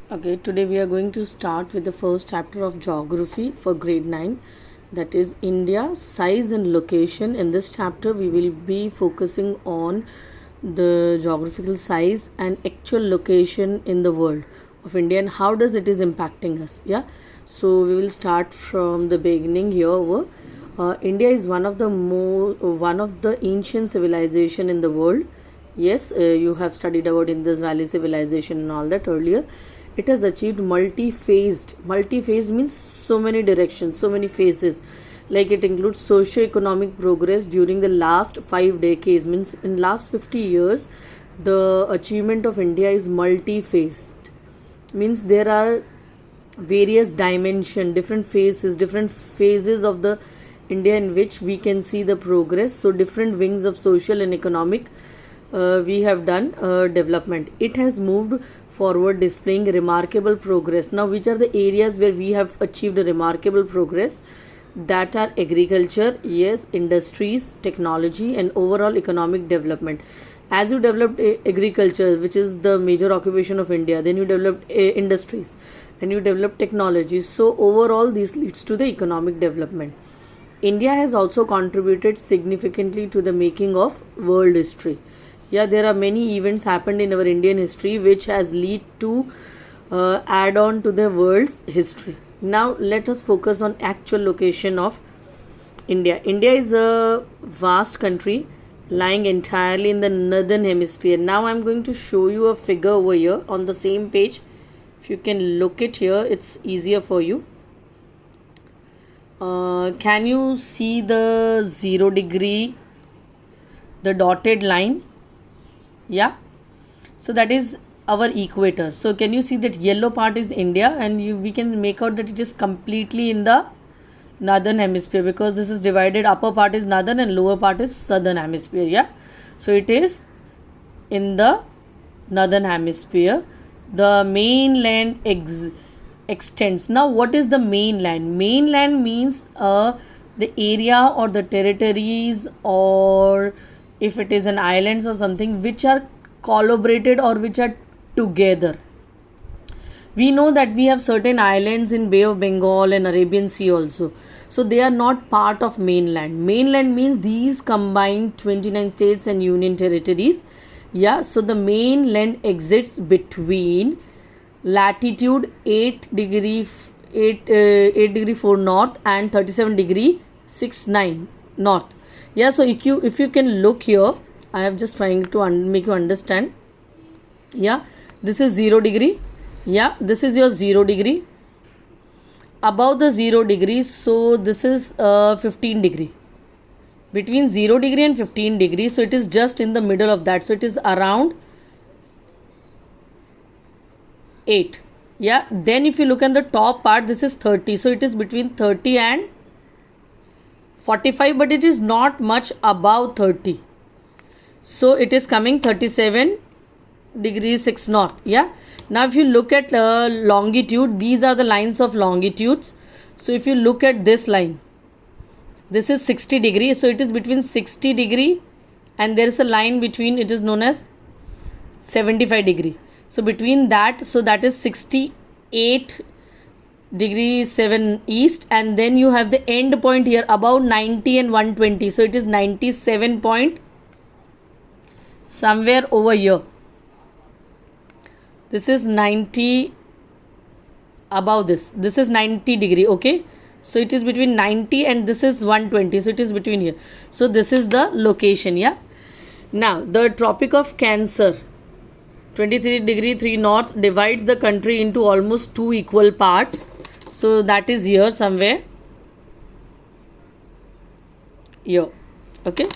Okay, today we are going to start with the first chapter of geography for grade 9, that is India, size and location. In this chapter, we will be focusing on the geographical size and actual location in the world of India and how does it is impacting us. Yeah, so we will start from the beginning here. India is one of the ancient civilization in the world. Yes, you have studied about Indus Valley civilization and all that earlier. It has achieved multi-phased. Multi-phased means so many directions, so many phases. Like it includes socio-economic progress during the last 5 decades. Means in last 50 years, the achievement of India is multi-phased. Means there are various dimension, different phases of the India in which we can see the progress. So different wings of social and economic we have done development. It has moved forward, displaying remarkable progress. Now, which are the areas where we have achieved a remarkable progress? That are agriculture, yes, industries, technology, and overall economic development. As you developed agriculture, which is the major occupation of India, then you developed industries and you developed technology. So, overall, this leads to the economic development. India has also contributed significantly to the making of world history. Yeah, there are many events happened in our Indian history which has lead to add on to the world's history. Now let us focus on actual location of India. India is a vast country lying entirely in the northern hemisphere. Now I'm going to show you a figure over here on the same page. If you can look it here, it's easier for you. Can you see the 0 degree, the dotted line? Yeah, so that is our equator. So can you see that yellow part is India, and we can make out that it is completely in the northern hemisphere, because this is divided, upper part is northern and lower part is southern hemisphere. Yeah, so it is in the northern hemisphere. The mainland extends. Now what is the mainland? Mainland means the area or the territories, or if it is an islands or something, which are collaborated or which are together. We know that we have certain islands in Bay of Bengal and Arabian Sea also, so they are not part of mainland. Mainland means these combined 29 states and union territories. Yeah, so the mainland exists between latitude 8 degree 8 degree 4 north and 37 degree 69 north. Yeah, so if you can look here, I have just trying to make you understand. Yeah, this is 0 degree. Yeah, this is your 0 degree. Above the 0 degree, so this is 15 degree. Between 0 degree and 15 degree, so it is just in the middle of that. So it is around 8. Yeah, then if you look at the top part, this is 30. So it is between 30 and 45, but it is not much above 30. So it is coming 37 degrees 6 north. Yeah, now if you look at longitude, these are the lines of longitudes. So if you look at this line, this is 60 degree. So it is between 60 degree and there is a line between, it is known as 75 degree. So between that, so that is 68 degrees 7 east, and then you have the end point here above 90 and 120. So it is 97 point somewhere over here. This is 90 above this. This is 90 degree. Okay, so it is between 90 and this is 120. So it is between here. So this is the location. Yeah, now the Tropic of Cancer, 23 degree 3 north, divides the country into almost 2 equal parts. So that is here somewhere. Here. Okay.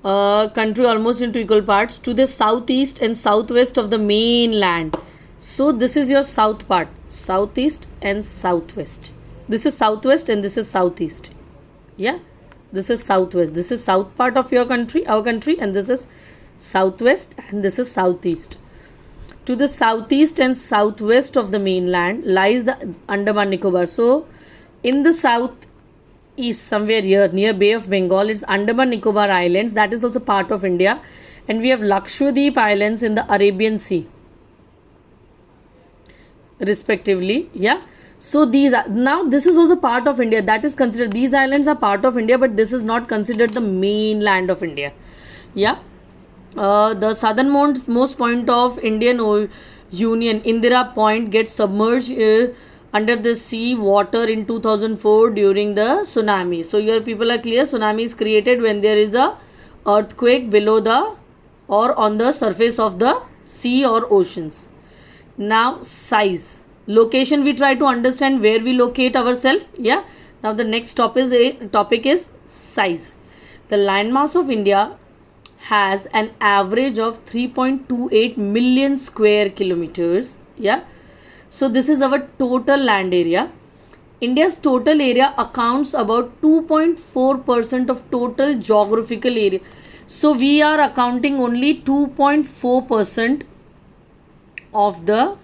Country almost into equal parts to the southeast and southwest of the mainland. So this is your south part, southeast and southwest. This is southwest and this is southeast. Yeah, this is southwest. This is south part of your country, our country, and this is southwest and this is southeast. To the southeast and southwest of the mainland lies the Andaman Nicobar. So in the south east, somewhere here near Bay of Bengal, it's Andaman Nicobar Islands. That is also part of India. And we have Lakshadweep Islands in the Arabian Sea. respectively. Yeah. So these are, now this is also part of India, that is considered, these islands are part of India, but this is not considered the mainland of India. Yeah. The southernmost point of Union, Indira Point, gets submerged under the sea water in 2004 during the tsunami. So your people are clear. Tsunami is created when there is a earthquake below the or on the surface of the sea or oceans. Now size, location, we try to understand where we locate ourselves. Yeah. Now the next topic is size. The landmass of India has an average of 3.28 million square kilometers. Yeah. So this is our total land area. India's total area accounts about 2.4% of total geographical area. So we are accounting only 2.4% of the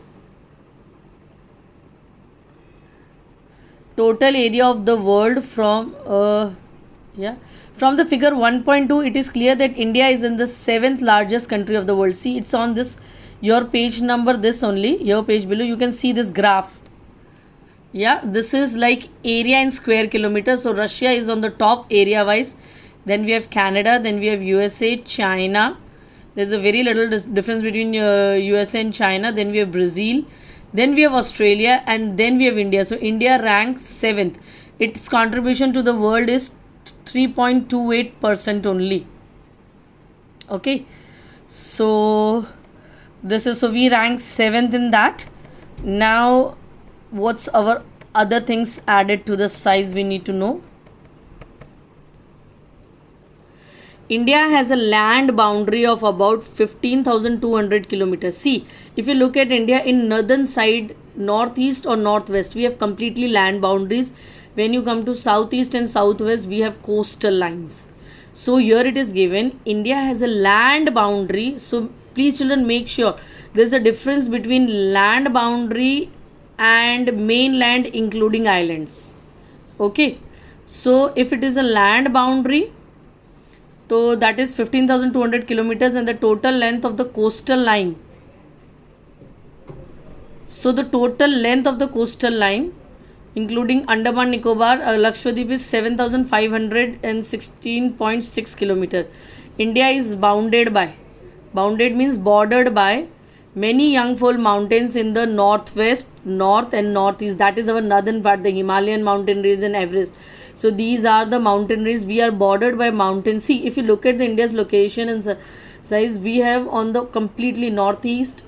total area of the world. From the figure 1.2, it is clear that India is in the 7th largest country of the world. See, it's on this, your page number, this only, your page below, you can see this graph. Yeah, this is like area in square kilometers. So Russia is on the top area wise. Then we have Canada, then we have USA, China. There's a very little difference between USA and China. Then we have Brazil, then we have Australia, and then we have India. So India ranks 7th. Its contribution to the world is 3.28% only. Okay, so this is, so we rank 7th in that. Now what's our other things added to the size we need to know? India has a land boundary of about 15,200 kilometers. See, if you look at India in northern side, northeast or northwest, we have completely land boundaries. When you come to southeast and southwest, we have coastal lines. So here it is given, India has a land boundary. So please children, make sure there's a difference between land boundary and mainland including islands. Okay, so if it is a land boundary, so that is 15,200 kilometers, and the total length of the coastal line. So the total length of the coastal line, including Andaman Nicobar, Lakshadweep, is 7,516.6 kilometer. India is bounded means bordered by many young-fold mountains in the northwest, north and northeast. That is our northern part, the Himalayan mountain range and Everest. So these are the mountain range. We are bordered by mountains. See, if you look at the India's location and size, we have on the completely northeast,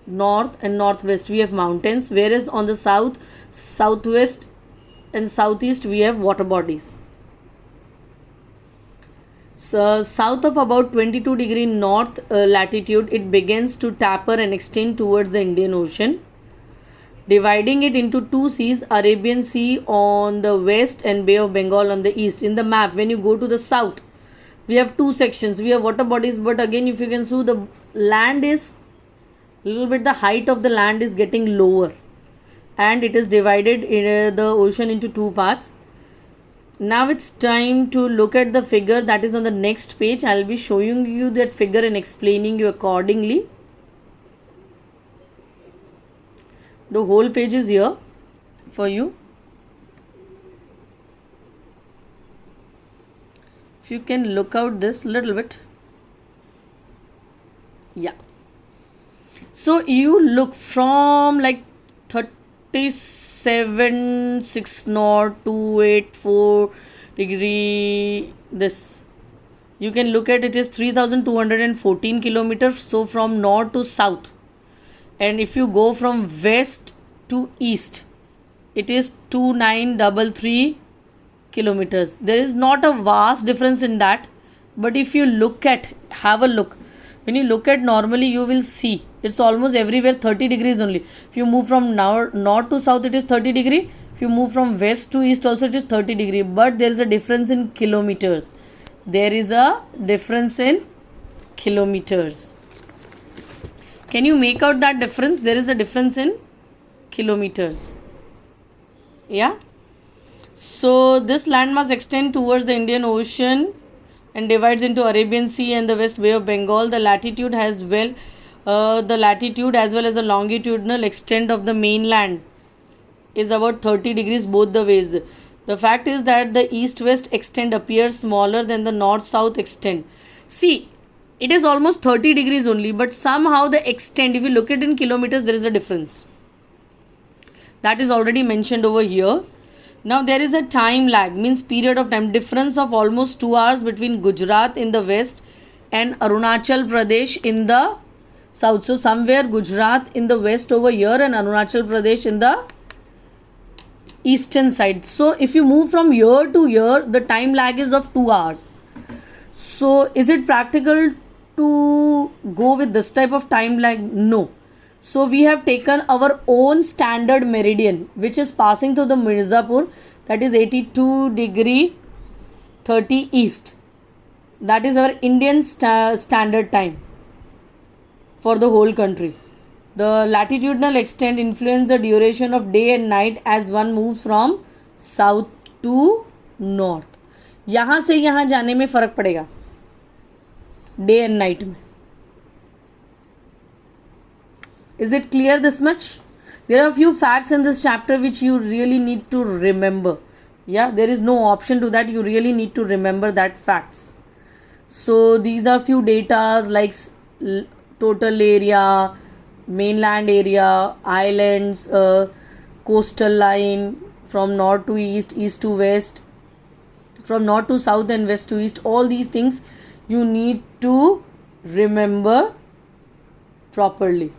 north and northwest, we have mountains, whereas on the south, southwest and southeast, we have water bodies. So south of about 22 degree north latitude, it begins to taper and extend towards the Indian Ocean, dividing it into two seas, Arabian Sea on the west and Bay of Bengal on the east. In the map, when you go to the south, we have two sections. We have water bodies, but again, if you can see, the land is little bit, the height of the land is getting lower, and it is divided in the ocean into two parts. Now it's time to look at the figure that is on the next page. I'll be showing you that figure and explaining you accordingly. The whole page is here for you. If you can look out this little bit. Yeah. So you look from like 37, 6 north, 284 degree, this. You can look at it is 3,214 kilometers. So from north to south. And if you go from west to east, it is 2,933 kilometers. There is not a vast difference in that. But if you look at, have a look. When you look at normally, you will see it's almost everywhere 30 degrees only. If you move from north to south, it is 30 degree. If you move from west to east also, it is 30 degree. But there is a difference in kilometers. There is a difference in kilometers. Can you make out that difference? There is a difference in kilometers. Yeah. So this landmass extends towards the Indian Ocean and divides into Arabian Sea and the West Bay of Bengal. The latitude has well the latitude as well as the longitudinal extent of the mainland is about 30 degrees both the ways. The fact is that the east-west extent appears smaller than the north-south extent. See, it is almost 30 degrees only, but somehow the extent, if you look at it in kilometers, there is a difference. That is already mentioned over here. Now there is a time lag, means period of time, difference of almost 2 hours between Gujarat in the west and Arunachal Pradesh in the south. So somewhere Gujarat in the west over here and Arunachal Pradesh in the eastern side. So if you move from here to here, the time lag is of 2 hours. So is it practical to go with this type of time lag? No. So we have taken our own standard meridian, which is passing through the Mirzapur, that is 82 degree 30 east. That is our Indian standard time for the whole country. The latitudinal extent influences the duration of day and night as one moves from south to north. यहाँ से यहाँ जाने में फ़र्क पड़ेगा day and night में. Is it clear this much? There are a few facts in this chapter which you really need to remember. Yeah, there is no option to that. You really need to remember that facts. So these are few datas like total area, mainland area, islands, coastal line from north to east, east to west, from north to south and west to east. All these things you need to remember properly.